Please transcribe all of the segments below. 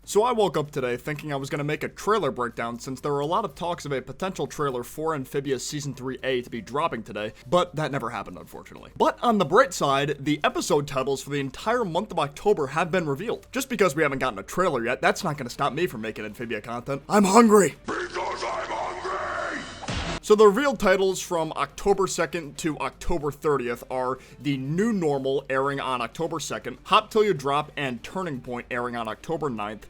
So I woke up today thinking I was going to make a trailer breakdown since there were a lot of talks of a potential trailer for Amphibia Season 3A to be dropping today, but that never happened unfortunately. But on the bright side, the episode titles for the entire month of October have been revealed. Just because we haven't gotten a trailer yet, that's not going to stop me from making Amphibia content. I'm hungry! Because I'm hungry! So the revealed titles from October 2nd to October 30th are The New Normal airing on October 2nd, Hop Till You Drop and Turning Point airing on October 9th,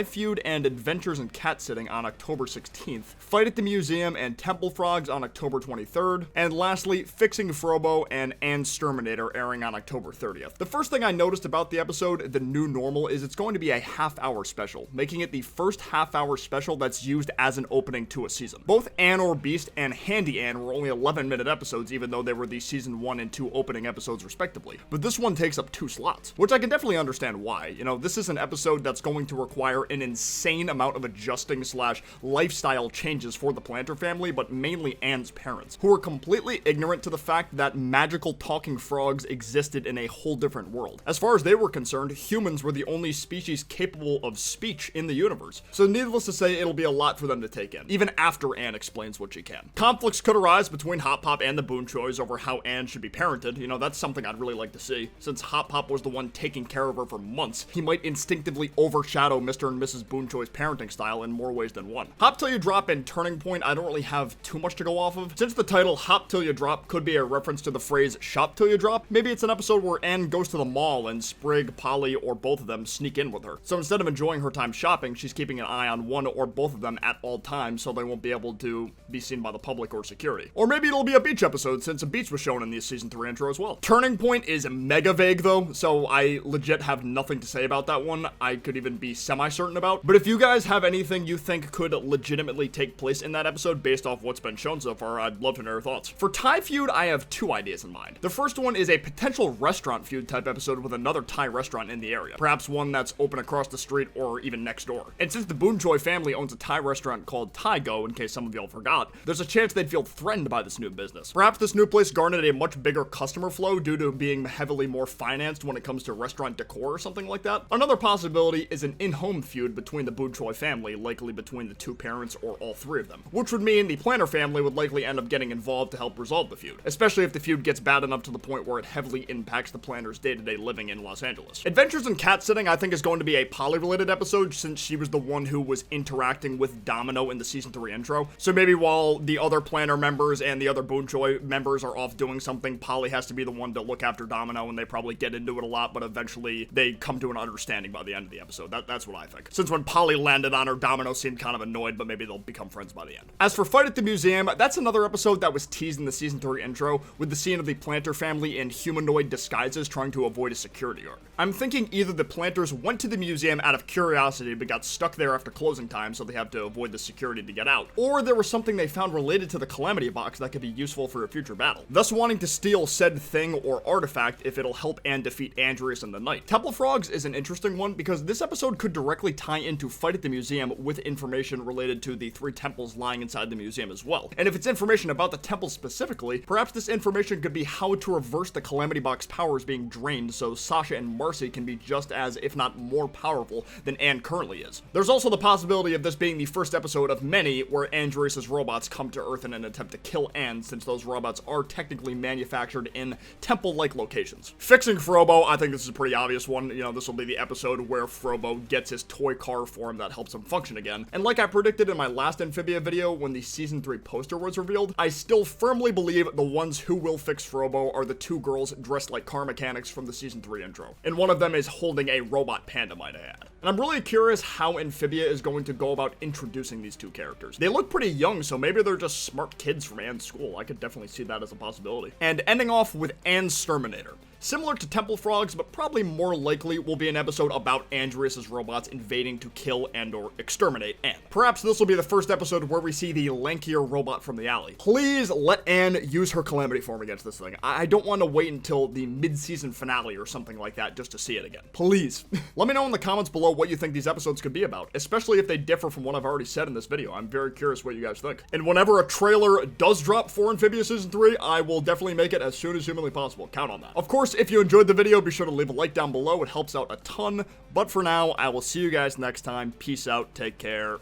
Feud and Adventures in Cat Sitting on October 16th, Fight at the Museum and Temple Frogs on October 23rd, and lastly, Fixing Frobo and Exterminator airing on October 30th. The first thing I noticed about the episode, The New Normal, is it's going to be a half-hour special, making it the first half-hour special that's used as an opening to a season. Both Ann or Beast and Handy Ann were only 11-minute episodes, even though they were the Season 1 and 2 opening episodes respectively. But this one takes up 2 slots, which I can definitely understand why. You know, this is an episode that's going to require an insane amount of adjusting / lifestyle changes for the Planter family, but mainly Ann's parents, who were completely ignorant to the fact that magical talking frogs existed in a whole different world. As far as they were concerned, humans were the only species capable of speech in the universe. So needless to say, it'll be a lot for them to take in, even after Ann explains what she can. Conflicts could arise between Hop Pop and the Boonchoys over how Ann should be parented. You know, that's something I'd really like to see. Since Hop Pop was the one taking care of her for months, he might instinctively overshadow Mr. and Mrs. Boonchoy's parenting style in more ways than one. Hop Till You Drop and Turning Point I don't really have too much to go off of. Since the title Hop Till You Drop could be a reference to the phrase Shop Till You Drop, maybe it's an episode where Ann goes to the mall and Sprig, Polly, or both of them sneak in with her. So instead of enjoying her time shopping, she's keeping an eye on one or both of them at all times so they won't be able to be seen by the public or security. Or maybe it'll be a beach episode since a beach was shown in the season 3 intro as well. Turning Point is mega vague though, so I legit have nothing to say about that one. I could even be semi-certain about. But if you guys have anything you think could legitimately take place in that episode based off what's been shown so far, I'd love to know your thoughts. For Feud, I have 2 ideas in mind. The first one is a potential restaurant feud type episode with another Thai restaurant in the area. Perhaps one that's open across the street or even next door. And since the Boonchoy family owns a Thai restaurant called Thai Go, in case some of y'all forgot, there's a chance they'd feel threatened by this new business. Perhaps this new place garnered a much bigger customer flow due to being heavily more financed when it comes to restaurant decor or something like that. Another possibility is an in-home feud between the Boonchoy family, likely between the 2 parents or all 3 of them, which would mean the Planter family would likely end up getting involved to help resolve the feud, especially if the feud gets bad enough to the point where it heavily impacts the Planter's day-to-day living in Los Angeles. Adventures in Cat Sitting I think is going to be a Polly-related episode since she was the one who was interacting with Domino in the season 3 intro, so maybe while the other Planter members and the other Boonchoy members are off doing something, Polly has to be the one to look after Domino, and they probably get into it a lot, but eventually they come to an understanding by the end of the episode. That's what I think. Since when Polly landed on her, Domino seemed kind of annoyed, but maybe they'll become friends by the end. As for Fight at the Museum, that's another episode that was teased in the season 3 intro, with the scene of the Planter family in humanoid disguises trying to avoid a security guard. I'm thinking either the Planters went to the museum out of curiosity but got stuck there after closing time so they have to avoid the security to get out, or there was something they found related to the Calamity Box that could be useful for a future battle, thus wanting to steal said thing or artifact if it'll help Ann defeat Andreas in the night. Temple Frogs is an interesting one because this episode could directly tie into Fight at the Museum with information related to the 3 temples lying inside the museum as well. And if it's information about the temples specifically, perhaps this information could be how to reverse the Calamity Box powers being drained so Sasha and Marcy can be just as, if not more powerful than Ann currently is. There's also the possibility of this being the first episode of many where Andreas' robots come to Earth in an attempt to kill Ann, since those robots are technically manufactured in temple-like locations. Fixing Frobo, I think this is a pretty obvious one. You know, this will be the episode where Frobo gets his toy car form that helps him function again. And like I predicted in my last Amphibia video when the season 3 poster was revealed, I still firmly believe the ones who will fix Frobo are the 2 girls dressed like car mechanics from the season 3 intro. And one of them is holding a robot panda, might I add. And I'm really curious how Amphibia is going to go about introducing these 2 characters. They look pretty young, so maybe they're just smart kids from Ann's school. I could definitely see that as a possibility. And ending off with Exterminator. Similar to Temple Frogs, but probably more likely will be an episode about Andreas' robots invading to kill and or exterminate Ann. Perhaps this will be the first episode where we see the lankier robot from the alley. Please let Ann use her Calamity form against this thing. I don't want to wait until the mid-season finale or something like that just to see it again. Please. Let me know in the comments below what you think these episodes could be about, especially if they differ from what I've already said in this video. I'm very curious what you guys think. And whenever a trailer does drop for Amphibia Season 3, I will definitely make it as soon as humanly possible. Count on that. Of course, course, if you enjoyed the video, be sure to leave a like down below. It helps out a ton. But for now, I will see you guys next time. Peace out. Take care.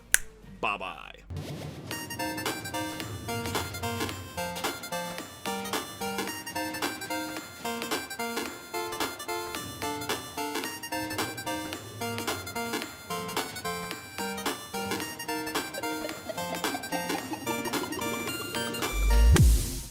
Bye-bye.